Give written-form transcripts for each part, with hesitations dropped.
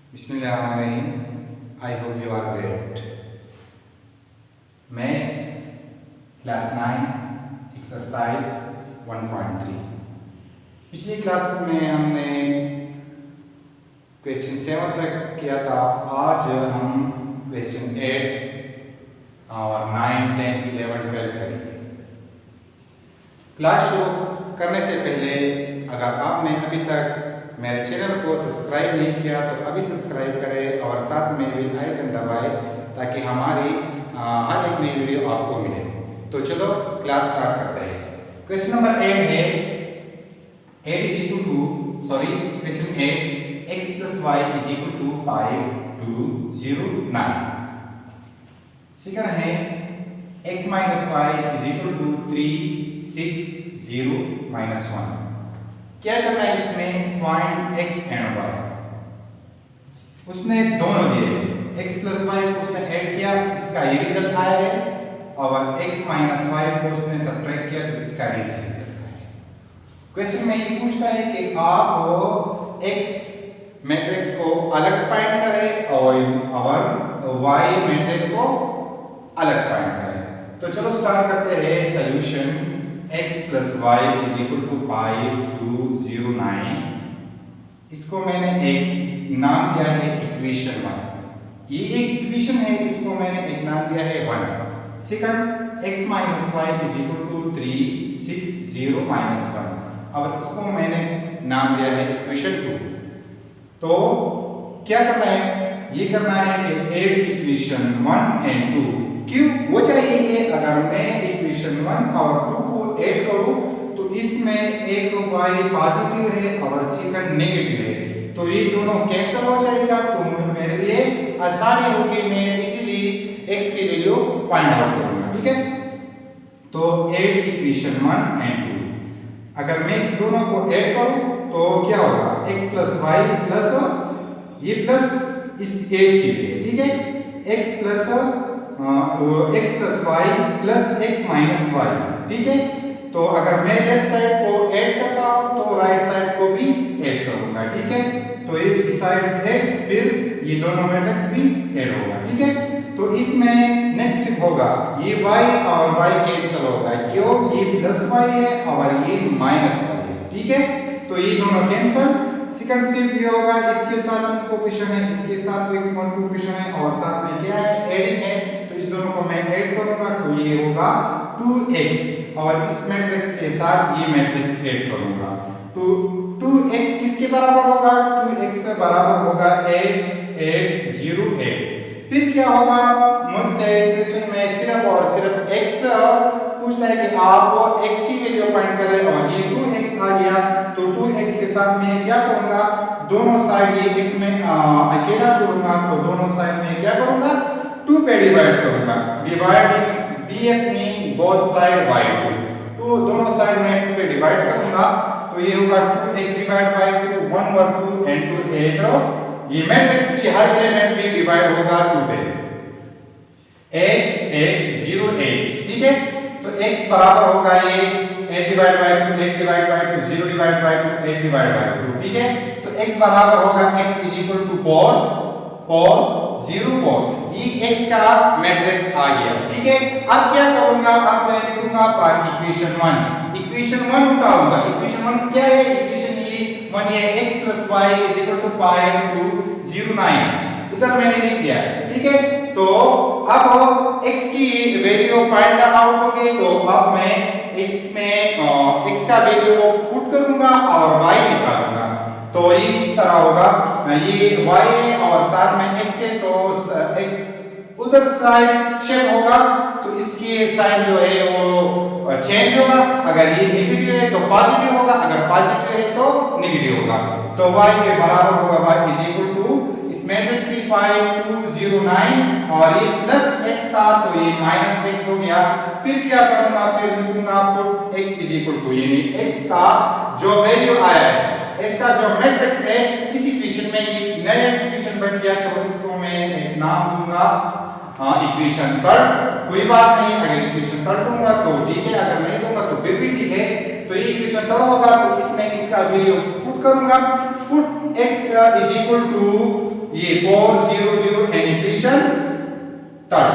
Bismillahirrahmanirrahim. I hope you are great. Maths class 9 exercise 1.3. पिछली class में हमने question 7 तक किया था। आज हम क्वेश्चन 8 और 9, 10, 11, 12 करेंगे। क्लास शुरू करने से पहले अगर आपने अभी तक मेरे चैनल को सब्सक्राइब नहीं किया तो अभी सब्सक्राइब करें और साथ में बेल आइकन दबाएं ताकि हमारी हर एक नई वीडियो आपको मिले। तो चलो क्लास स्टार्ट करते हैं। क्वेश्चन नंबर 8 है question 8 x plus y is equal to pi 2 0 9। Second है x minus y is equal to 3 6 0 minus 1। क्या करना है इसमें पॉइंट x एंड y उसने दोनों दिए x plus y को उसने ऐड किया, इसका ये रिजल्ट आया है, और x minus y को उसने सब्ट्रैक्ट किया तो इसका ये रिजल्ट आया है। क्वेश्चन में ये पूछता है कि आप x मैट्रिक्स को अलग फाइंड करें और y मैट्रिक्स को अलग फाइंड करें। तो चलो स्टार्ट करते हैं। Solution x plus y is equal to pi 2 0 9। इसको मैंने एक नाम दिया है इक्वेशन 1। ये एक इक्वेशन है, इसको मैंने एक नाम दिया है 1। Second x minus y is equal to 3 6 0 minus 1। अब इसको मैंने नाम दिया है इक्वेशन 2। तो क्या करना है, ये करना है कि ऐड इक्वेशन 1 एंड 2 क्यों वो चाहिए। अगर मैं इक्वेशन 1 और 2 को ऐड करूं तो इसमें एक y पॉजिटिव है और सेकंड नेगेटिव है, तो ये दोनों कैंसिल हो जाएगा। तो मेरे लिए आसानी होगी, मैं इजीली x की वैल्यू फाइंड आउट करूंगा। ठीक है, तो ऐड इक्वेशन 1 एंड 2। अगर मैं इस दोनों को ऐड करूं तो क्या होगा, x plus y प्लस ये प्लस इस 8 के लिए। ठीक है, x plus y plus x minus y। ठीक है, तो अगर मैं लेफ्ट साइड को ऐड करता हूं तो राइट साइड को भी ऐड करूंगा। ठीक है, तो ये इस साइड ऐड, फिर ये दोनों मैट्रिक्स भी ऐड होगा। ठीक है, तो इसमें नेक्स्ट स्टेप होगा, ये y और y कैंसिल होगा क्यों, ये प्लस y है और ये माइनस y है। ठीक है, तो ये दोनों कैंसिल। सेकंड स्टेप ये होगा, इसके साथ कोएफिशिएंट है, इसके साथ एक और कोएफिशिएंट है और साथ में क्या है, एडिंग है। तो इस दोनों को मैं ऐड करूंगा तो ये होगा 2x और इस मैट्रिक्स के साथ ये मैट्रिक्स ऐड करूंगा। तो 2x किसके बराबर होगा, 2x के बराबर होगा 8 8 0 8। फिर क्या होगा, मुझसे क्वेश्चन में सिर्फ और सिर्फ x पूछता है कि आप x की वैल्यू फाइंड करें और ये 2x आ गया। तो 2x के साथ में क्या करूंगा, दोनों साइड ये x में अकेला छोड़ूंगा तो दोनों साइड में क्या करूंगा, 2 पे डिवाइड करूंगा। डिवाइडिंग bs में बोथ साइड by 2, तो दोनों साइड में 2 पे डिवाइड करूंगा तो ये होगा 2x डिवाइड बाय 2 1 और 2 and 2 8। ये मैट्रिक्स की हर एलिमेंट भी डिवाइड होगा 2 पे, 8 8 0 8। ठीक है, तो x बराबर होगा ये 8 divide by 2 8 divide by 2 0 divide by 2 8 divide by 2। ठीक है, तो x बराबर होगा x इज इक्वल टू 4 0 4। ये x का मैट्रिक्स आ गया। ठीक है, अब क्या करूंगा, अब मैं लिखूंगा इक्वेशन 1। इक्वेशन 1 उठाऊंगा। इक्वेशन 1 क्या है, इक्वेशन ये 1 है x plus y is equal to pi 2 0 9। इधर मैंने लिख दिया। ठीक है, तो अब x की वैल्यू फाइंड आउट हो गई, तो अब मैं इसमें x का वैल्यू पुट करूंगा और y निकालूंगा। तो ये इस तरह होगा, ये y है और साथ में x है, तो x उधर साइड शिफ्ट होगा तो इसकी साइन जो है वो चेंज होगा। अगर ये नेगेटिव है तो पॉजिटिव होगा, अगर पॉजिटिव है तो नेगेटिव होगा। तो y के बराबर होगा y इज इक्वल टू इस मैट्रिक्स की 5 2 0 9 और ये प्लस x था तो ये माइनस x हो गया। फिर क्या करूंगा, फिर लिखूंगा put x is equal to यानी x का जो वैल्यू आया है, x का जो मैट्रिक्स है, इस इक्वेशन में ये नया इक्वेशन बन गया तो इसको मैं एक नाम दूंगा इक्वेशन 3। कोई बात नहीं, अगर इक्वेशन 3 दूंगा तो ठीक है, अगर नहीं दूंगा तो फिर भी ठीक है। तो ये इक्वेशन 3 होगा, तो इसमें इसका वैल्यू पुट करूंगा। Put x is equal to ये 4 0 0 एन इक्वेशन थर्ड,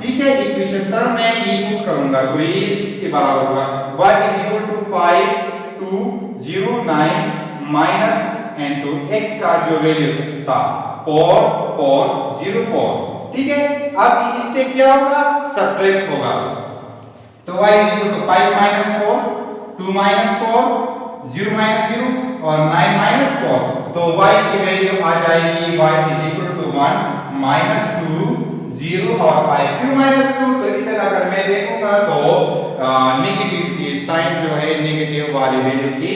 ठीक है। इक्वेशन थर्ड में ये पुट करूंगा तो ये इसके बराबर होगा y is equal to 5 2 0 9 minus n two x का जो वैल्यू था 4 4 0 4, ठीक है। अब इससे क्या होगा, सब्ट्रैक्ट होगा तो y is equal to 5 minus 4 2 minus 4 0 minus 0 और 9 माइनस 4, तो y की वैल्यू आ जाएगी y is equal to 1 minus 2 0 और 5 क्यों माइनस 2, तो इधर अगर मैं देखूंगा तो नेगेटिव की साइन जो है नेगेटिव वाली वैल्यू की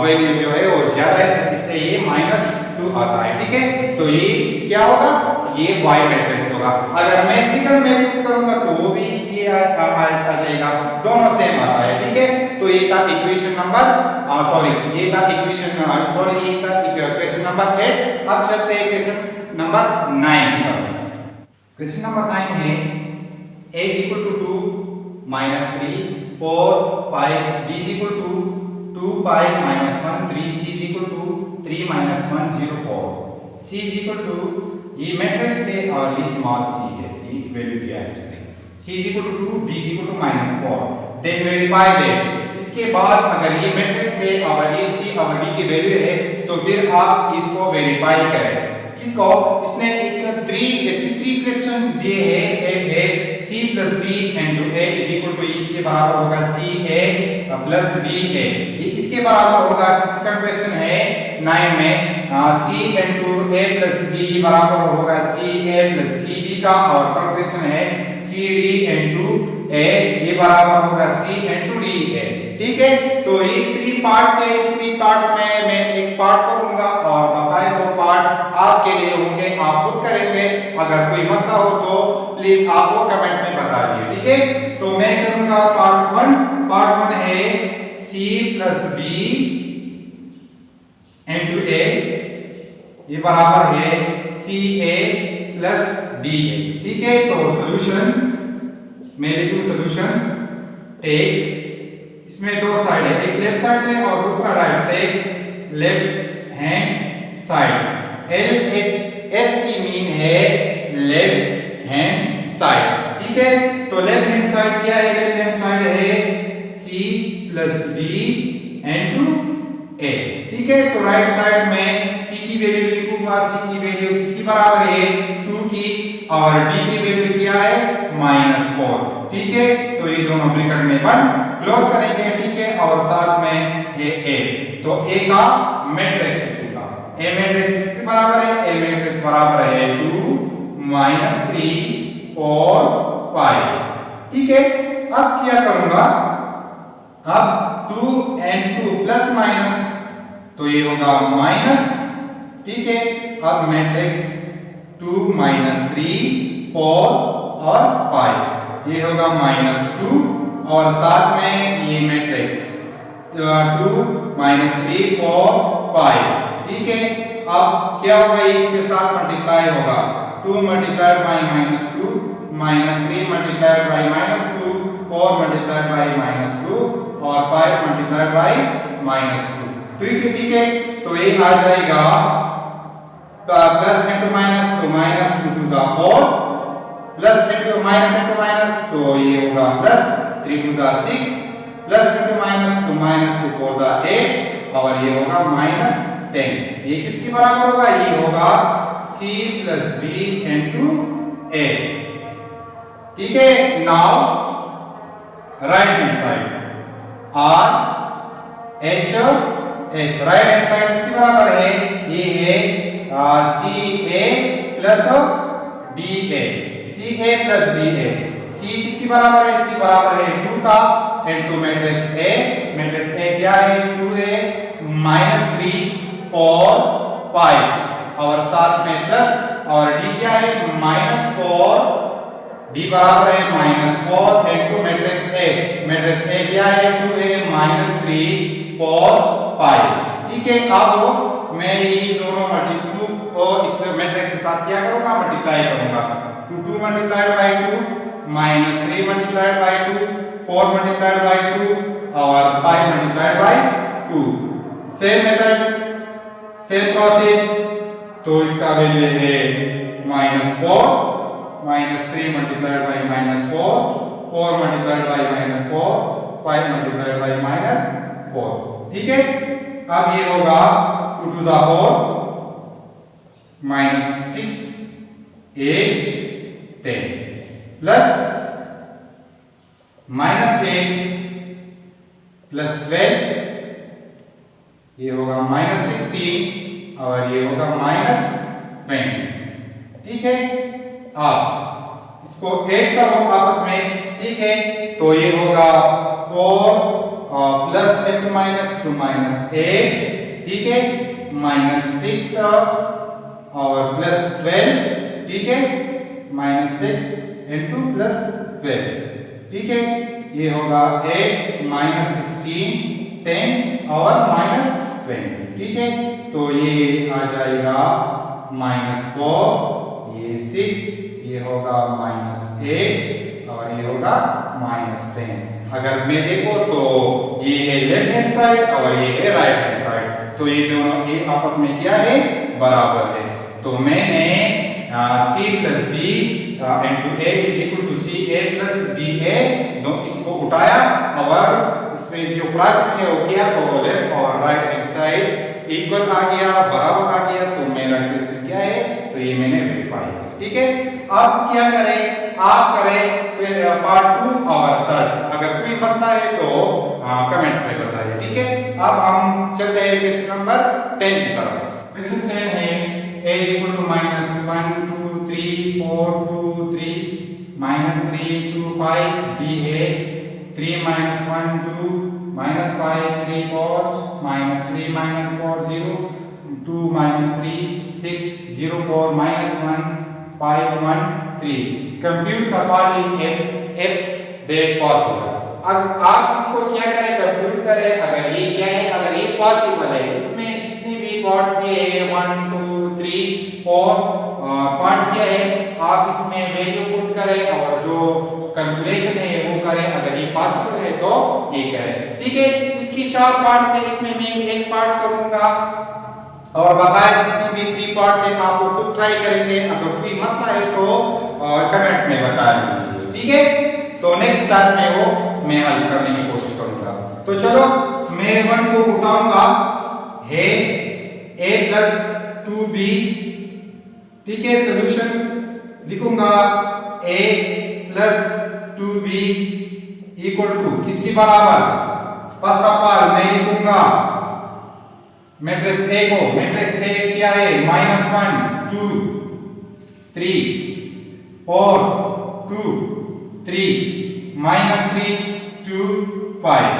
वैल्यू जो है वो ज्यादा है, तो इसलिए ये माइनस 2 आता है, ठीक है। तो ये क्या होगा, ये y मैट्रिक्स होगा। अगर मैं सेकंड में पुट करूंगा तो वो भी ये आ जाएगा, दोनों सेम आता है, ठीक है। तो ये था इक्वेशन नंबर ये था इक्वेशन नंबर 8। अब चलते हैं क्वेश्चन नंबर 9 पर। क्वेश्चन नंबर 9 है a is equal to 2 minus 3 4 5 b is equal to 2 5 minus 1 3 c is equal to 3 minus 1 0 4 c is equal to ये मैट्रिक्स है और ये स्मॉल c है, ये वैल्यू दिया है उसने। c is equal to 2 b is equal to minus 4 then verify है। इसके बाद अगर ये मैट्रिक्स है और ये c और b की वैल्यू है तो फिर आप इसको वेरीफाई करें। किसको, इसने एक 3 क्वेश्चन दिए हैं, एक है c plus d into a is equal to इसके बराबर होगा c a plus b a, ये इसके बराबर होगा। सेकंड क्वेश्चन है 9 में c into a plus b बराबर होगा c a plus c b का, और थर्ड क्वेश्चन है c d into a ये बराबर होगा c into d a, ठीक है। तो ये 3 पार्ट्स है, इस 3 पार्ट्स में मैं एक पार्ट करूंगा और बताए 2 पार्ट आपके लिए होंगे, आप खुद करेंगे। अगर कोई मसला हो तो प्लीज आप वो कमेंट्स में बता दिए, ठीक है। तो मैं करूंगा पार्ट 1 है c plus b into a ये बराबर है c a plus b a, ठीक है। तो सॉल्यूशन मैं लिखूं सॉल्यूशन टेक, इसमें 2 साइड है, एक लेफ्ट साइड है और दूसरा right, take left hand side. L H S की मीन है लेफ्ट हैंड साइड, ठीक है। तो लेफ्ट हैंड साइड क्या है, लेफ्ट हैंड साइड है c plus d into a, ठीक है। तो राइट साइड में c की वैल्यू लिखूंगा, c की वैल्यू किसकी बराबर है 2 की, और d की वैल्यू क्या है -4, ठीक है। तो ये दोनों ब्रैकेट में बंद क्लोज करेंगे, ठीक है। और साथ में है a, तो a का मैट्रिक्स लिखूंगा, a मैट्रिक्स किसके बराबर है, a मैट्रिक्स बराबर है 2 -3 4 5, ठीक है। अब क्या करूंगा, अब 2 and 2 प्लस माइनस तो ये होगा माइनस, ठीक है। अब मैट्रिक्स 2 -3 4 और 5 ये होगा -2, और साथ में ये मैट्रिक्स 2 -3 4 5, ठीक है। अब क्या होगा, इसके साथ मल्टीप्लाई होगा 2 multiplied by -2 -3 multiplied by -2 4 multiplied by -2 और 5 मल्टीप्लाइड बाय -2, ठीक है। तो ये आ जाएगा प्लस इंटू माइनस तो -2 2 जा 4 प्लस इंटू माइनस तो ये होगा प्लस 3 2 जा 6 प्लस इंटू माइनस तो -2 4 जा 8 और ये होगा -10। ये किसके बराबर होगा, ये होगा c plus d into a, ठीक है। Now right hand side r h s, right hand side किसके बराबर है, ये है c a plus d a, c a plus d a, c किसके बराबर है, c बराबर है 2 का into matrix a, matrix a क्या है 2a -3 4 5 और साथ में प्लस, और d क्या है -4, d बराबर है -4 into matrix a, matrix a क्या है 2a -3 4 5, ठीक है। अब मैं ये दोनों मल्टीप्लाई को इस मैट्रिक्स के साथ क्या करूंगा, मल्टीप्लाई करूंगा। 2 multiplied by 2 -3 multiplied by 2 4 multiplied by 2 और 5 multiplied by 2। Same method same process, तो इसका वैल्यू है -4, -3 multiplied by -4, 4 multiplied by -4, 5 multiplied by -4। ठीक है, अब ये होगा 2 2 4 -6 8 10 प्लस -8 प्लस 12, ये होगा -16 और ये होगा -20। ठीक है, आप इसको ऐड करो आपस में। ठीक है, तो ये होगा 4 प्लस इंटू -2 -8। ठीक है, -6 और प्लस 12। ठीक है, -6 इंटू प्लस 12। ठीक है, ये होगा 8 -16 10 और -20। ठीक है, तो ये आ जाएगा -4, ये 6, ये होगा -8 और ये होगा -10। अगर मैं देखो तो ये है लेफ्ट हैंड साइड और ये है राइट हैंड साइड, तो ये दोनों एक आपस में क्या है, बराबर है। तो मैंने c plus d into a is equal to c a plus d a, तो इसको उठाया और इसमें जो प्रोसेस है वो किया, तो लेफ्ट और राइट हैंड साइड इक्वल आ गया, बराबर आ गया, तो मेरा इक्वेशन क्या है, तो ये मैंने वेरीफाई किया। ठीक है, अब क्या करें, आप करें फिर पार्ट 2 और थर्ड। अगर कोई मसला है तो कमेंट्स में बताइए। ठीक है, अब हम चलते हैं क्वेश्चन नंबर 10 की तरफ। क्वेश्चन 10 है a is equal to -1 2 3 4 2 3 -3 2 5, b है 3 -1 2 -5 3 4 -3 -4 0 2 -3 6 0 4 -1 5 1 3। Compute the following if that possible। अब आप इसको क्या करें, कंप्यूट करें। अगर ये क्या है, अगर ये पॉसिबल है, इसमें जितने भी पार्ट्स दिए हैं 1 2 3 4 पार्ट्स दिया है, आप इसमें वैल्यू पुट करें और जो कैलकुलेशन है वो करें। अगर ये पॉसिबल है तो ये करें। ठीक है, इसकी 4 पार्ट्स है, इसमें मैं एक पार्ट करूंगा और बकाया जितने भी 3 पार्ट्स हैं आप खुद ट्राई करेंगे। अगर कोई मसला है तो कमेंट्स में बता दीजिए। ठीक है, तो नेक्स्ट क्लास में वो मैं हल करने की कोशिश करूंगा। तो चलो मैं 1 को उठाऊंगा, है a प्लस 2b। ठीक है, सॉल्यूशन लिखूंगा a plus 2b equal to किसके बराबर। फर्स्ट ऑफ ऑल मैं लिखूंगा मैट्रिक्स a को, मैट्रिक्स a क्या है, -1 2 3 4 2 3 -3 2 5।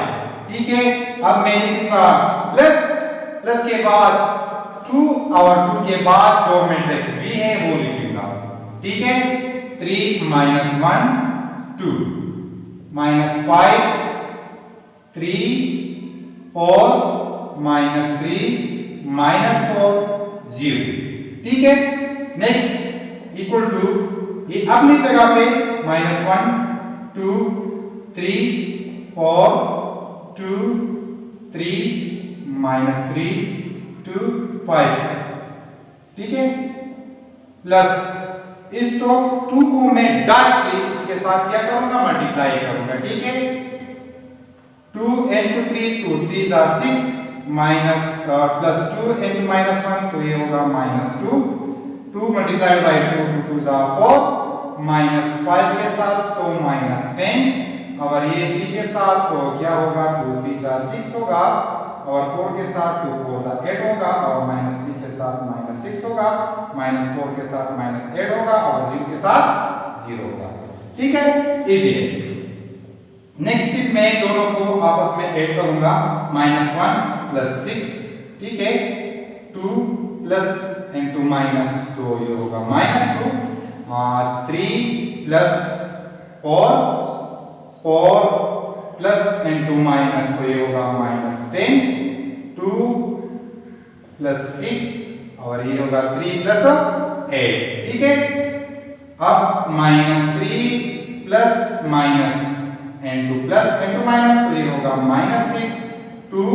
ठीक है, अब मैं लिखूंगा प्लस के बाद 2 और 2 के बाद जो मैट्रिक्स b है वो लिखूंगा। ठीक है, 3 -1 2 -5 3 4 -3 -4 0। ठीक है, नेक्स्ट इक्वल टू ये अपनी जगह पे -1 2 3 4 2 3 -3 2 5। ठीक है, प्लस इस तो 2 को मैं डायरेक्टली इसके साथ क्या करूंगा, मल्टीप्लाई करूंगा। ठीक है, 2 into 3 2 3s are 6 minus plus 2 into -1, तो ये होगा -2 2 मल्टीप्लाइड बाई 2 2 2s are 4 -5 के साथ तो -10 और ये 3 के साथ तो क्या होगा, 2 3s are 6 होगा और 4 के साथ 2 4s are 8 होगा और -3 के साथ -6 होगा, -4 के साथ -8 होगा और 0 के साथ 0 होगा। ठीक है, इजी है। नेक्स्ट स्टेप में दोनों को आपस में ऐड करूंगा, -1 प्लस 6। ठीक है, 2 प्लस इंटू माइनस, तो ये होगा -2 3 प्लस 4 4 प्लस इंटू माइनस, तो ये होगा -10 2 प्लस 6 और ये होगा 3 प्लस 8। ठीक है, अब -3 plus minus into plus into minus, तो ये होगा -6 2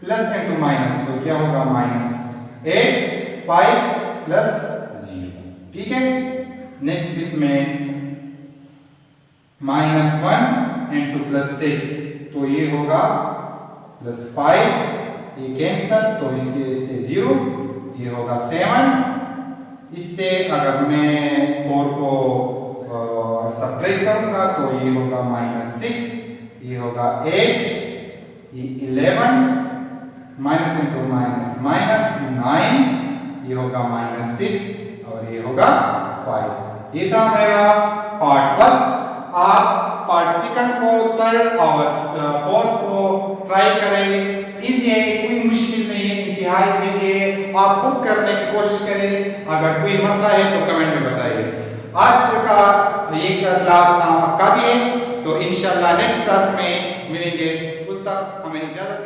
प्लस इंटू माइनस, तो क्या होगा -8 5 प्लस 0, ठीक है। नेक्स्ट स्टेप में -1 इंटू +6, तो ये होगा +5, ये कैंसल, तो इसके से 0, ये होगा 7। इससे अगर मैं 4 को सब्ट्रैक्ट करूंगा तो ये होगा -6, ये होगा 8, ये 11, माइनस इंटू माइनस माइनस 9, ये होगा -6 और ये होगा 5। ये था मेरा पार्ट फर्स्ट। आप पार्ट सेकंड को, थर्ड और फोर्थ को ट्राई करेंगे। इजी है, कोई मुश्किल नहीं है, इंतहाई इजी है, आप खुद करने की कोशिश करें। अगर कोई मसला है तो कमेंट में बताइए। आज का ये क्लास का भी है, तो इंशाल्लाह नेक्स्ट क्लास में मिलेंगे। उस तक हमें इजाजत।